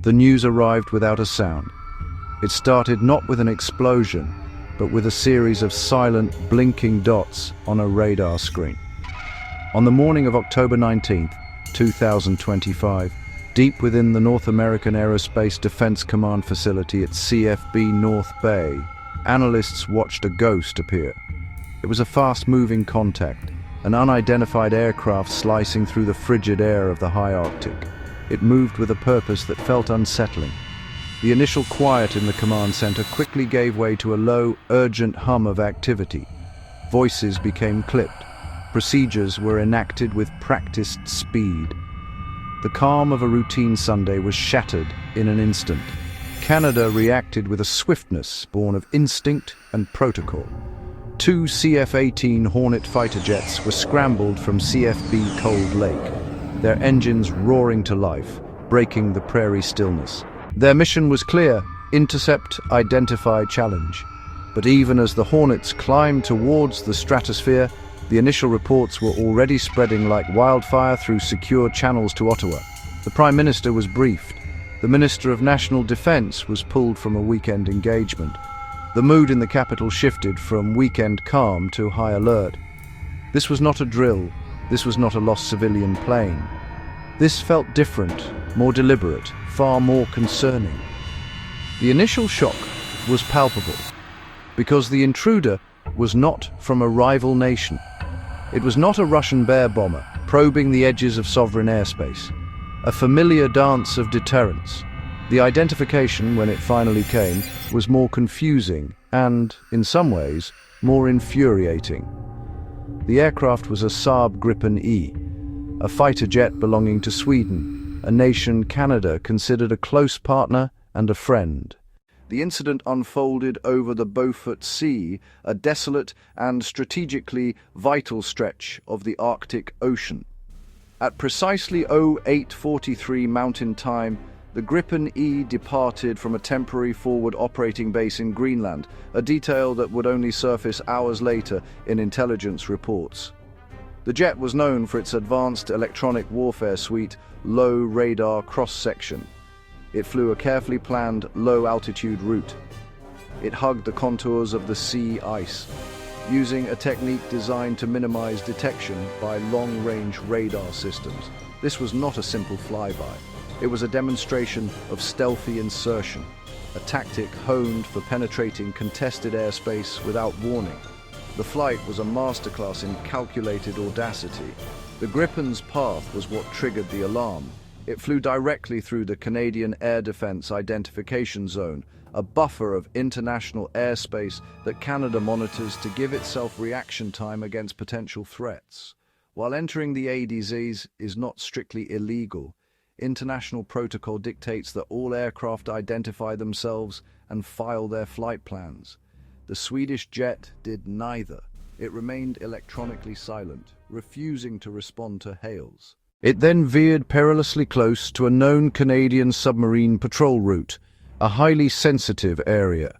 The news arrived without a sound. It started not with an explosion, but with a series of silent, blinking dots on a radar screen. On the morning of October 19th, 2025, deep within the North American Aerospace Defense Command facility at CFB North Bay, analysts watched a ghost appear. It was a fast-moving contact, an unidentified aircraft slicing through the frigid air of the high Arctic. It moved with a purpose that felt unsettling. The initial quiet in the command center quickly gave way to a low, urgent hum of activity. Voices became clipped. Procedures were enacted with practiced speed. The calm of a routine Sunday was shattered in an instant. Canada reacted with a swiftness born of instinct and protocol. 2 CF-18 Hornet fighter jets were scrambled from CFB Cold Lake, their engines roaring to life, breaking the prairie stillness. Their mission was clear: intercept, identify, challenge. But even as the Hornets climbed towards the stratosphere, the initial reports were already spreading like wildfire through secure channels to Ottawa. The Prime Minister was briefed. The Minister of National Defence was pulled from a weekend engagement. The mood in the capital shifted from weekend calm to high alert. This was not a drill. This was not a lost civilian plane. This felt different, more deliberate, far more concerning. The initial shock was palpable, because the intruder was not from a rival nation. It was not a Russian bear bomber probing the edges of sovereign airspace. A familiar dance of deterrence. The identification, when it finally came, was more confusing and, in some ways, more infuriating. The aircraft was a Saab Gripen E, a fighter jet belonging to Sweden, a nation Canada considered a close partner and a friend. The incident unfolded over the Beaufort Sea, a desolate and strategically vital stretch of the Arctic Ocean. At precisely 08:43 Mountain Time, the Gripen E departed from a temporary forward operating base in Greenland, a detail that would only surface hours later in intelligence reports. The jet was known for its advanced electronic warfare suite, low radar cross-section. It flew a carefully planned, low-altitude route. It hugged the contours of the sea ice, using a technique designed to minimize detection by long-range radar systems. This was not a simple flyby. It was a demonstration of stealthy insertion, a tactic honed for penetrating contested airspace without warning. The flight was a masterclass in calculated audacity. The Gripen's path was what triggered the alarm. It flew directly through the Canadian Air Defence Identification Zone, a buffer of international airspace that Canada monitors to give itself reaction time against potential threats. While entering the ADZs is not strictly illegal, international protocol dictates that all aircraft identify themselves and file their flight plans. The Swedish jet did neither. It remained electronically silent, refusing to respond to hails. It then veered perilously close to a known Canadian submarine patrol route, a highly sensitive area.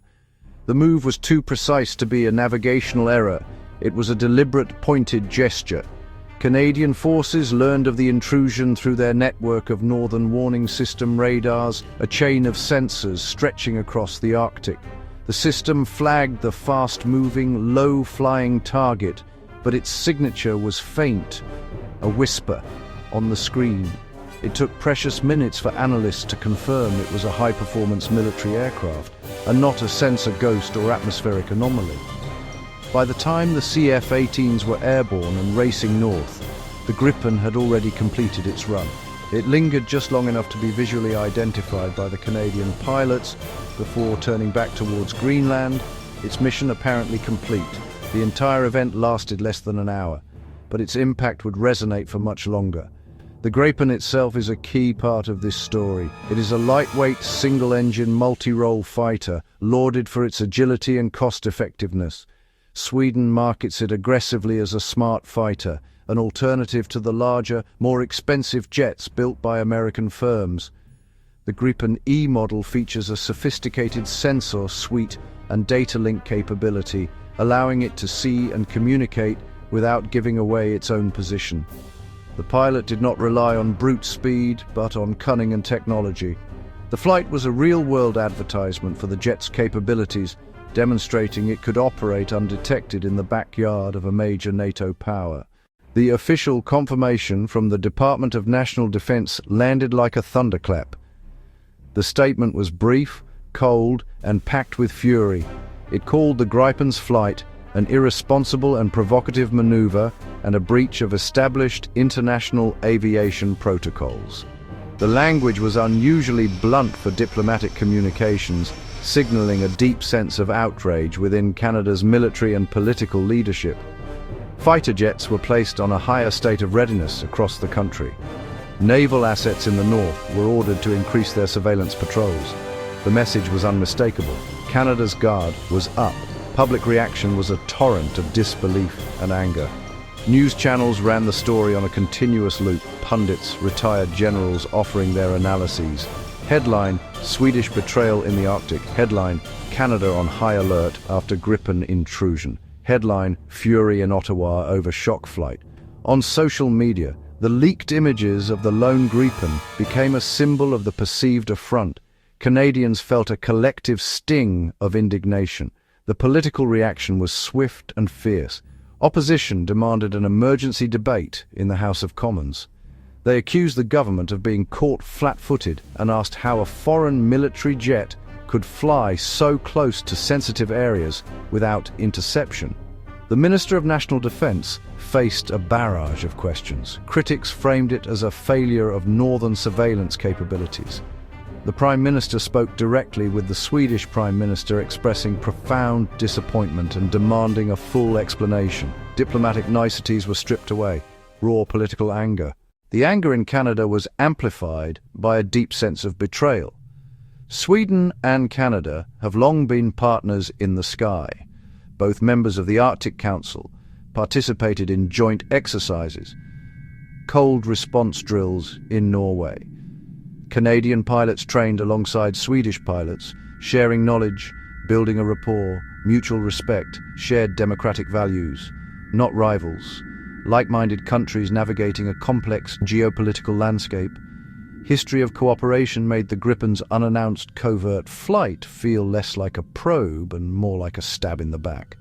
The move was too precise to be a navigational error. It was a deliberate, pointed gesture. Canadian forces learned of the intrusion through their network of Northern Warning System radars, a chain of sensors stretching across the Arctic. The system flagged the fast-moving, low-flying target, but its signature was faint, a whisper on the screen. It took precious minutes for analysts to confirm it was a high-performance military aircraft, and not a sensor ghost or atmospheric anomaly. By the time the CF-18s were airborne and racing north, the Gripen had already completed its run. It lingered just long enough to be visually identified by the Canadian pilots before turning back towards Greenland, its mission apparently complete. The entire event lasted less than an hour, but its impact would resonate for much longer. The Gripen itself is a key part of this story. It is a lightweight, single-engine, multi-role fighter, lauded for its agility and cost-effectiveness. Sweden markets it aggressively as a smart fighter, an alternative to the larger, more expensive jets built by American firms. The Gripen E model features a sophisticated sensor suite and data link capability, allowing it to see and communicate without giving away its own position. The pilot did not rely on brute speed, but on cunning and technology. The flight was a real-world advertisement for the jet's capabilities, demonstrating it could operate undetected in the backyard of a major NATO power. The official confirmation from the Department of National Defense landed like a thunderclap. The statement was brief, cold, and packed with fury. It called the Gripen's flight an irresponsible and provocative maneuver and a breach of established international aviation protocols. The language was unusually blunt for diplomatic communications, signaling a deep sense of outrage within Canada's military and political leadership. Fighter jets were placed on a higher state of readiness across the country. Naval assets in the north were ordered to increase their surveillance patrols. The message was unmistakable. Canada's guard was up. Public reaction was a torrent of disbelief and anger. News channels ran the story on a continuous loop, pundits, retired generals offering their analyses. Headline, Swedish betrayal in the Arctic. Headline, Canada on high alert after Gripen intrusion. Headline, fury in Ottawa over shock flight. On social media, the leaked images of the lone Gripen became a symbol of the perceived affront. Canadians felt a collective sting of indignation. The political reaction was swift and fierce. Opposition demanded an emergency debate in the House of Commons. They accused the government of being caught flat-footed and asked how a foreign military jet could fly so close to sensitive areas without interception. The Minister of National Defense faced a barrage of questions. Critics framed it as a failure of northern surveillance capabilities. The Prime Minister spoke directly with the Swedish Prime Minister, expressing profound disappointment and demanding a full explanation. Diplomatic niceties were stripped away. Raw political anger. The anger in Canada was amplified by a deep sense of betrayal. Sweden and Canada have long been partners in the sky. Both members of the Arctic Council participated in joint exercises, cold response drills in Norway. Canadian pilots trained alongside Swedish pilots, sharing knowledge, building a rapport, mutual respect, shared democratic values, not rivals. Like-minded countries navigating a complex geopolitical landscape. History of cooperation made the Gripen's unannounced covert flight feel less like a probe and more like a stab in the back.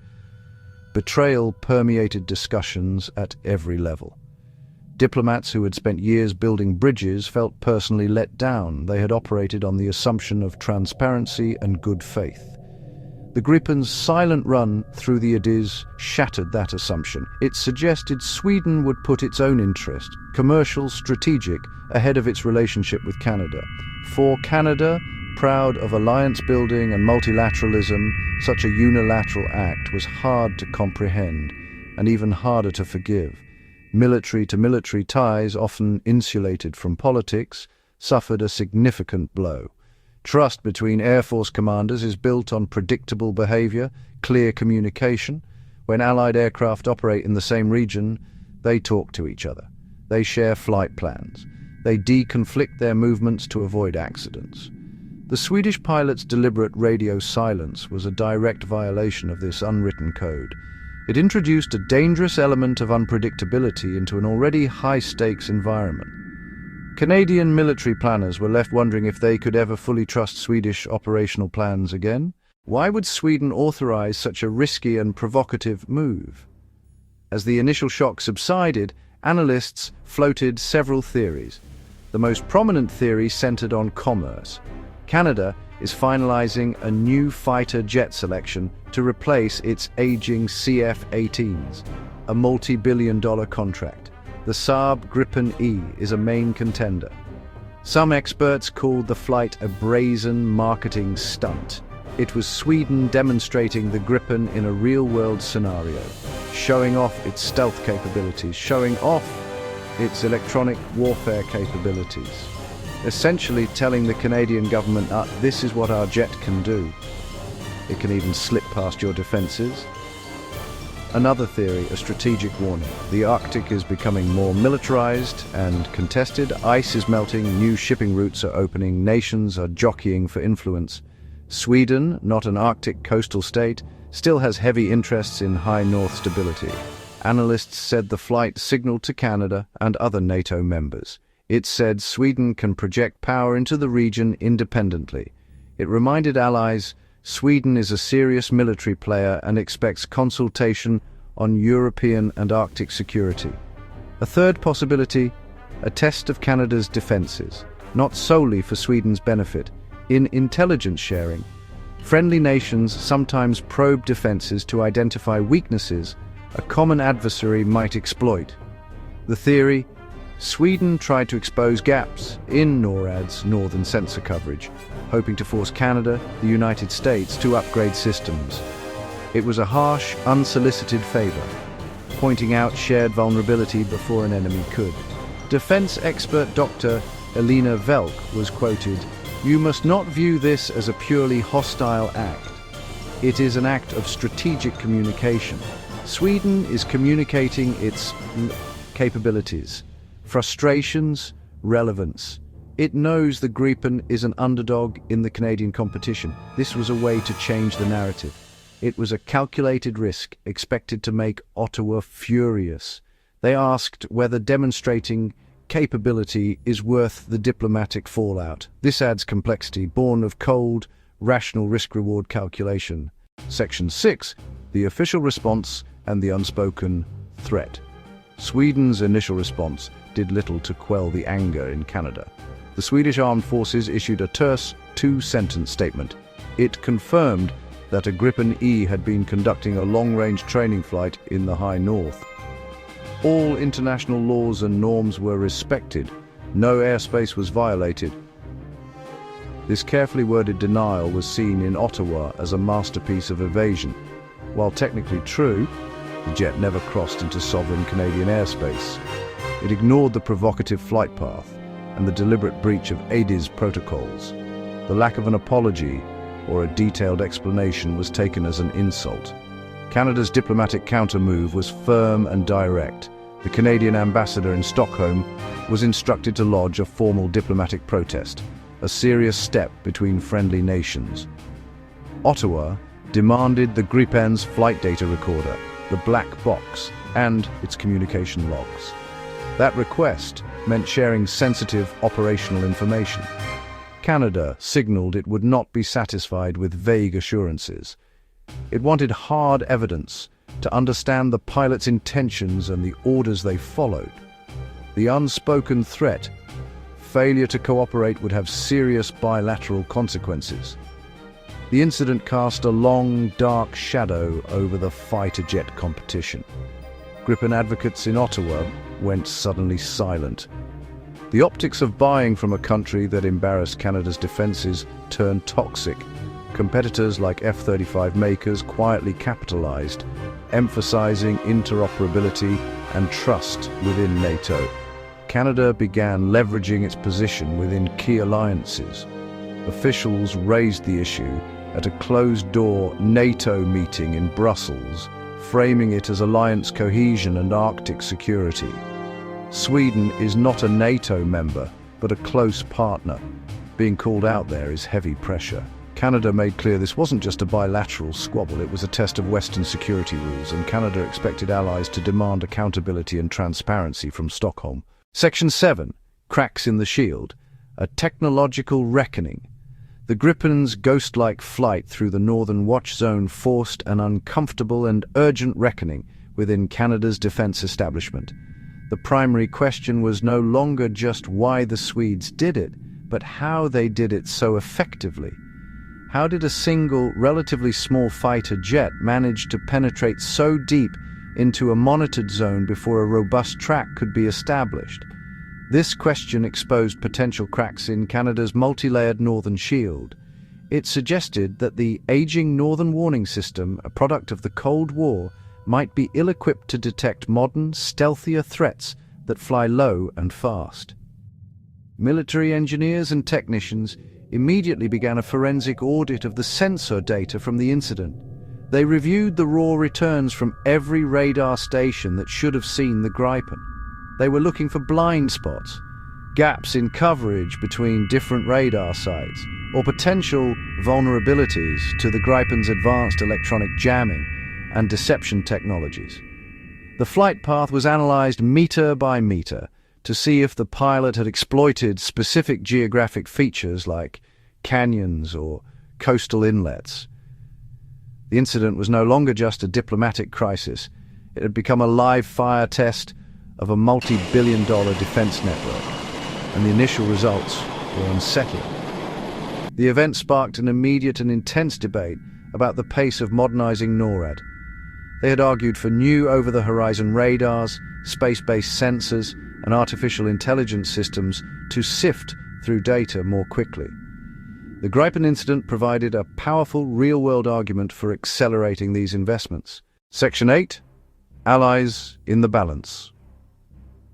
Betrayal permeated discussions at every level. Diplomats who had spent years building bridges felt personally let down. They had operated on the assumption of transparency and good faith. The Gripen's silent run through the Abyss shattered that assumption. It suggested Sweden would put its own interest, commercial, strategic, ahead of its relationship with Canada. For Canada, proud of alliance building and multilateralism, such a unilateral act was hard to comprehend and even harder to forgive. Military-to-military ties, often insulated from politics, suffered a significant blow. Trust between Air Force commanders is built on predictable behavior, clear communication. When Allied aircraft operate in the same region, they talk to each other. They share flight plans. They deconflict their movements to avoid accidents. The Swedish pilot's deliberate radio silence was a direct violation of this unwritten code. It introduced a dangerous element of unpredictability into an already high-stakes environment. Canadian military planners were left wondering if they could ever fully trust Swedish operational plans again. Why would Sweden authorize such a risky and provocative move? As the initial shock subsided, analysts floated several theories. The most prominent theory centered on commerce. Canada is finalizing a new fighter jet selection to replace its aging CF-18s, a multi-billion-dollar contract. The Saab Gripen E is a main contender. Some experts called the flight a brazen marketing stunt. It was Sweden demonstrating the Gripen in a real-world scenario, showing off its stealth capabilities, showing off its electronic warfare capabilities, essentially telling the Canadian government, this is what our jet can do. It can even slip past your defenses. Another theory, a strategic warning. The Arctic is becoming more militarized and contested. Ice is melting, new shipping routes are opening, nations are jockeying for influence. Sweden, not an Arctic coastal state, still has heavy interests in high north stability. Analysts said the flight signaled to Canada and other NATO members. It said Sweden can project power into the region independently. It reminded allies Sweden is a serious military player and expects consultation on European and Arctic security. A third possibility, a test of Canada's defences, not solely for Sweden's benefit. In intelligence sharing, friendly nations sometimes probe defences to identify weaknesses a common adversary might exploit. The theory: Sweden tried to expose gaps in NORAD's northern sensor coverage, hoping to force Canada, the United States, to upgrade systems. It was a harsh, unsolicited favour, pointing out shared vulnerability before an enemy could. Defence expert Dr. Elina Velk was quoted, "You must not view this as a purely hostile act. It is an act of strategic communication. Sweden is communicating its capabilities, frustrations, relevance. It knows the Gripen is an underdog in the Canadian competition. This was a way to change the narrative. It was a calculated risk expected to make Ottawa furious. They asked whether demonstrating capability is worth the diplomatic fallout. This adds complexity, born of cold, rational risk-reward calculation." Section 6. The official response and the unspoken threat. Sweden's initial response did little to quell the anger in Canada. The Swedish Armed Forces issued a terse two-sentence statement. It confirmed that a Gripen E had been conducting a long-range training flight in the high north. All international laws and norms were respected. No airspace was violated. This carefully worded denial was seen in Ottawa as a masterpiece of evasion. While technically true, the jet never crossed into sovereign Canadian airspace. It ignored the provocative flight path and the deliberate breach of ADIS protocols. The lack of an apology or a detailed explanation was taken as an insult. Canada's diplomatic counter-move was firm and direct. The Canadian ambassador in Stockholm was instructed to lodge a formal diplomatic protest, a serious step between friendly nations. Ottawa demanded the Gripen's flight data recorder, the black box, and its communication logs. That request meant sharing sensitive operational information. Canada signaled it would not be satisfied with vague assurances. It wanted hard evidence to understand the pilot's intentions and the orders they followed. The unspoken threat: failure to cooperate would have serious bilateral consequences. The incident cast a long, dark shadow over the fighter jet competition. Gripen advocates in Ottawa went suddenly silent. The optics of buying from a country that embarrassed Canada's defences turned toxic. Competitors like F-35 makers quietly capitalized, emphasizing interoperability and trust within NATO. Canada began leveraging its position within key alliances. Officials raised the issue at a closed-door NATO meeting in Brussels, framing it as alliance cohesion and Arctic security. Sweden is not a NATO member, but a close partner. Being called out there is heavy pressure. Canada made clear this wasn't just a bilateral squabble, it was a test of Western security rules, and Canada expected allies to demand accountability and transparency from Stockholm. Section 7. Cracks in the shield. A technological reckoning. The Gripen's ghost-like flight through the Northern Watch Zone forced an uncomfortable and urgent reckoning within Canada's defence establishment. The primary question was no longer just why the Swedes did it, but how they did it so effectively. How did a single, relatively small fighter jet manage to penetrate so deep into a monitored zone before a robust track could be established? This question exposed potential cracks in Canada's multi-layered northern shield. It suggested that the aging northern warning system, a product of the Cold War, might be ill-equipped to detect modern, stealthier threats that fly low and fast. Military engineers and technicians immediately began a forensic audit of the sensor data from the incident. They reviewed the raw returns from every radar station that should have seen the Gripen. They were looking for blind spots, gaps in coverage between different radar sites, or potential vulnerabilities to the Gripen's advanced electronic jamming and deception technologies. The flight path was analyzed meter by meter, to see if the pilot had exploited specific geographic features like canyons or coastal inlets. The incident was no longer just a diplomatic crisis. It had become a live fire test of a multi-billion-dollar defense network, and the initial results were unsettling. The event sparked an immediate and intense debate about the pace of modernizing NORAD. They had argued for new over-the-horizon radars, space-based sensors, and artificial intelligence systems to sift through data more quickly. The Gripen incident provided a powerful real-world argument for accelerating these investments. Section 8. Allies in the balance.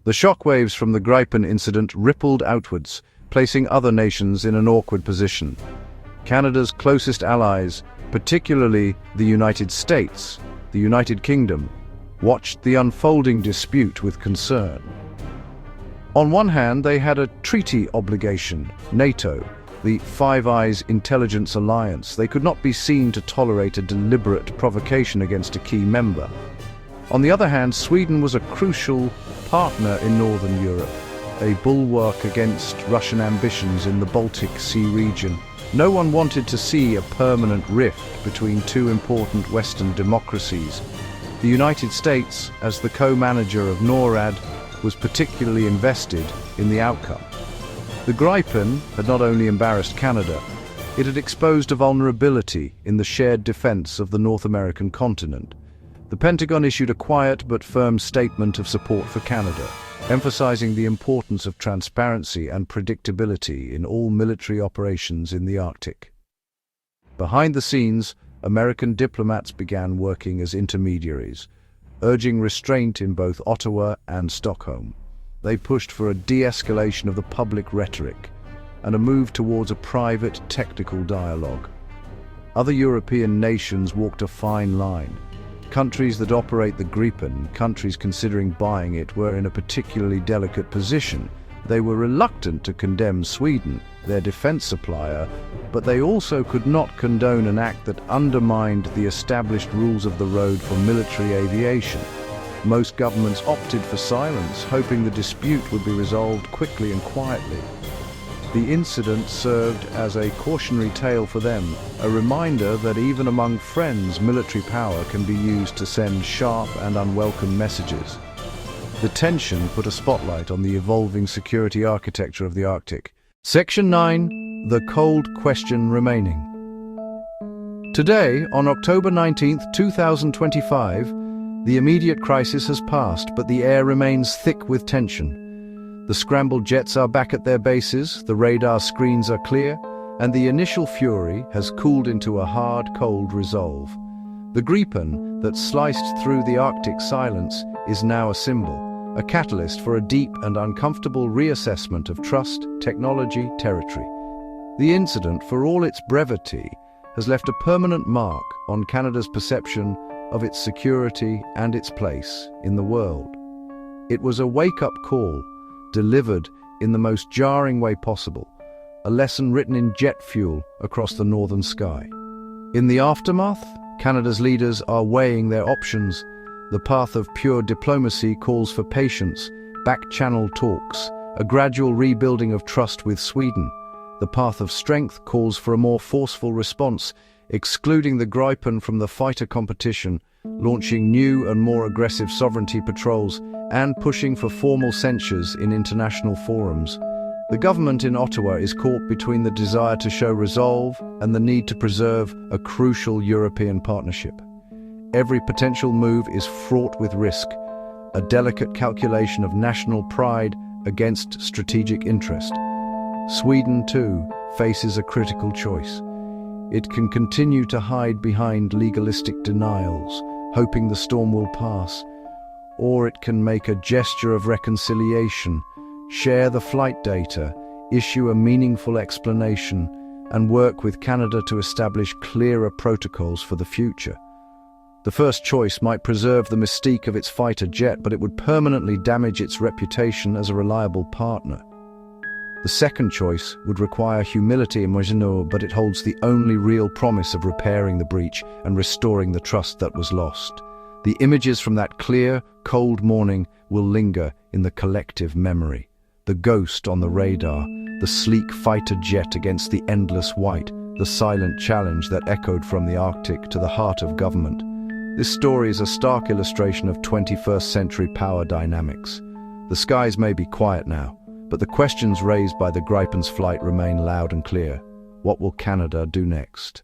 The shockwaves from the Gripen incident rippled outwards, placing other nations in an awkward position. Canada's closest allies, particularly the United States, the United Kingdom, watched the unfolding dispute with concern. On one hand, they had a treaty obligation, NATO, the Five Eyes intelligence alliance. They could not be seen to tolerate a deliberate provocation against a key member. On the other hand, Sweden was a crucial partner in Northern Europe, a bulwark against Russian ambitions in the Baltic Sea region. No one wanted to see a permanent rift between two important Western democracies. The United States, as the co-manager of NORAD, was particularly invested in the outcome. The Gripen had not only embarrassed Canada, it had exposed a vulnerability in the shared defense of the North American continent. The Pentagon issued a quiet but firm statement of support for Canada, emphasizing the importance of transparency and predictability in all military operations in the Arctic. Behind the scenes, American diplomats began working as intermediaries, urging restraint in both Ottawa and Stockholm. They pushed for a de-escalation of the public rhetoric and a move towards a private, technical dialogue. Other European nations walked a fine line. Countries that operate the Gripen, countries considering buying it, were in a particularly delicate position. They were reluctant to condemn Sweden, their defense supplier, but they also could not condone an act that undermined the established rules of the road for military aviation. Most governments opted for silence, hoping the dispute would be resolved quickly and quietly. The incident served as a cautionary tale for them, a reminder that even among friends, military power can be used to send sharp and unwelcome messages. The tension put a spotlight on the evolving security architecture of the Arctic. Section 9. The cold question remaining. Today, on October 19, 2025, the immediate crisis has passed, but the air remains thick with tension. The scrambled jets are back at their bases, the radar screens are clear, and the initial fury has cooled into a hard, cold resolve. The Gripen that sliced through the Arctic silence is now a symbol, a catalyst for a deep and uncomfortable reassessment of trust, technology, territory. The incident, for all its brevity, has left a permanent mark on Canada's perception of its security and its place in the world. It was a wake-up call, delivered in the most jarring way possible, a lesson written in jet fuel across the northern sky. In the aftermath, Canada's leaders are weighing their options. The path of pure diplomacy calls for patience, back-channel talks, a gradual rebuilding of trust with Sweden. The path of strength calls for a more forceful response, excluding the Gripen from the fighter competition, launching new and more aggressive sovereignty patrols, and pushing for formal censures in international forums. The government in Ottawa is caught between the desire to show resolve and the need to preserve a crucial European partnership. Every potential move is fraught with risk, a delicate calculation of national pride against strategic interest. Sweden, too, faces a critical choice. It can continue to hide behind legalistic denials, hoping the storm will pass, or it can make a gesture of reconciliation, share the flight data, issue a meaningful explanation, and work with Canada to establish clearer protocols for the future. The first choice might preserve the mystique of its fighter jet, but it would permanently damage its reputation as a reliable partner. The second choice would require humility and Maginot, but it holds the only real promise of repairing the breach and restoring the trust that was lost. The images from that clear, cold morning will linger in the collective memory. The ghost on the radar, the sleek fighter jet against the endless white, the silent challenge that echoed from the Arctic to the heart of government. This story is a stark illustration of 21st century power dynamics. The skies may be quiet now, but the questions raised by the Gripen's flight remain loud and clear. What will Canada do next?